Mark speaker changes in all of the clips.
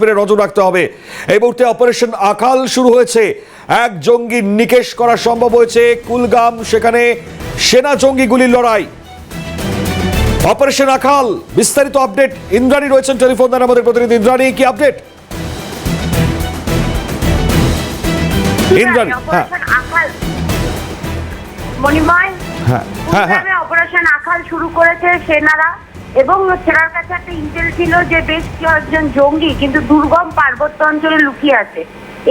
Speaker 1: কাশ্মীরে নজর রাখতে হবে। এই মুহূর্তে অপারেশন আকাল শুরু হয়েছে। এক জঙ্গি নিকেশ করা সম্ভব হয়েছে কুলগাম, সেখানে সেনা জঙ্গি গুলির লড়াই। অপারেশন আকাল, বিস্তারিত আপডেট ইন্দ্রাণী রয়েছেন টেলিফোন লাইনে আমাদের প্রতিনিধি। ইন্দ্রাণী, কি আপডেট? ইন্দ্রাণী, হ্যাঁ
Speaker 2: মণিময়,
Speaker 1: হ্যাঁ
Speaker 2: অপারেশন আকাল শুরু করেছে সেনারা এবং সেনার কাছে একটা ইন্টেল ছিল যে বেশ কয়েকজন জঙ্গি কিন্তু দুর্গম পার্বত্য অঞ্চলে লুকিয়ে আছে।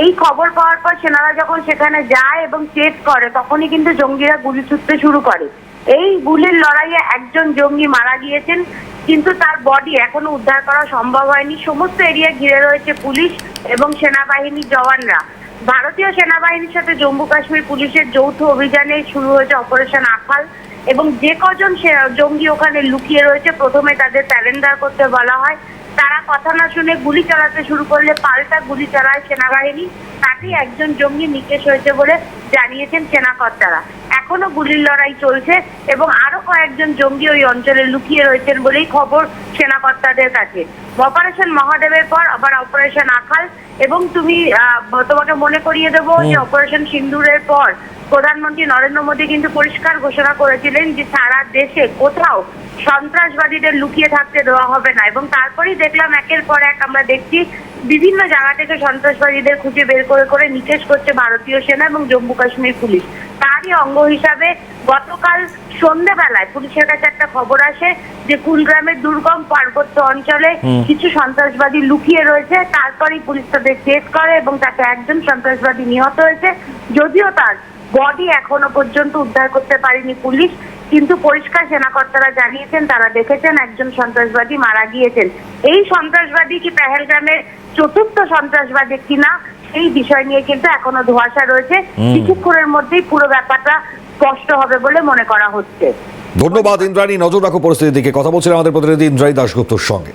Speaker 2: এই খবর পাওয়ার পর সেনারা যখন সেখানে যায় এবং চেক করে তখনই কিন্তু জঙ্গিরা গুলি ছুটতে শুরু করে। এই গুলির লড়াইয়ে একজন জঙ্গি মারা গিয়েছেন, কিন্তু তার বডি এখনো উদ্ধার করা সম্ভব হয়নি। সমস্ত এরিয়া ঘিরে রয়েছে পুলিশ এবং সেনাবাহিনীর জওয়ানরা। ভারতীয় সেনাবাহিনীর সাথে জম্মু কাশ্মীর পুলিশের যৌথ অভিযানে শুরু হয়েছে অপারেশন আকাল এবং যে কজন জঙ্গি ওখানে লুকিয়ে রয়েছে প্রথমে তাদের সারেন্ডার করতে বলা হয়। তারা কথা না শুনে গুলি চালাতে শুরু করলে পাল্টা গুলি চালায় সেনাবাহিনী। তাতেই একজন জঙ্গি নিকেশ হয়েছে বলে জানিয়েছেন সেনাকর্তারা। এখনো গুলির লড়াই চলছে এবং আরো কয়েকজন জঙ্গি ওই অঞ্চলে লুকিয়ে রয়েছেন বলেই খবর সেনাকর্তাদের কাছে। অপারেশন মহাদেবের পর আবার অপারেশন আকাল এবং তোমাকে মনে করিয়ে দেবো যে অপারেশন সিন্দুরের পর প্রধানমন্ত্রী নরেন্দ্র মোদী কিন্তু পরিষ্কার ঘোষণা করেছিলেন যে সারা দেশে কোথাও সন্ত্রাসবাদীদের লুকিয়ে থাকতে দেওয়া হবে না। এবং তারপরেই দেখলাম একের পর এক আমরা দেখছি বিভিন্ন জায়গা থেকে সন্ত্রাসবাদীদের খুঁজে বের করে করে নিকেশ করছে ভারতীয় সেনা এবং জম্মু কাশ্মীর পুলিশ। তারই অঙ্গ হিসাবে গতকাল সন্ধ্যাবেলায় পুলিশের কাছে একটা খবর আসে যে কুলগ্রামের দুর্গম পার্বত্য অঞ্চলে কিছু সন্ত্রাসবাদী লুকিয়ে রয়েছে। তারপরেই পুলিশ তাদের চেক করে এবং তাতে একজন সন্ত্রাসবাদী নিহত হয়েছে। যদিও তার বডি এখনো পর্যন্ত উদ্ধার করতে পারেনি পুলিশ, কিন্তু পরিষ্কার সেনাকর্তারা জানিয়েছেন তারা দেখেছেন একজন সন্ত্রাসবাদী মারা গিয়েছেন। এই সন্ত্রাসবাদী কি পেহেলগামের চতুর্থ সন্ত্রাসবাদী কিনা সেই বিষয় নিয়ে কিন্তু এখনো ধোঁয়াশা রয়েছে। কিছুক্ষণের মধ্যেই পুরো ব্যাপারটা স্পষ্ট হবে বলে মনে করা হচ্ছে।
Speaker 1: ধন্যবাদ ইন্দ্রাণী, নজর রাখো পরিস্থিতির দিকে। কথা বলছিলেন আমাদের প্রতিনিধি ইন্দ্রাণী দাশগুপ্তর সঙ্গে।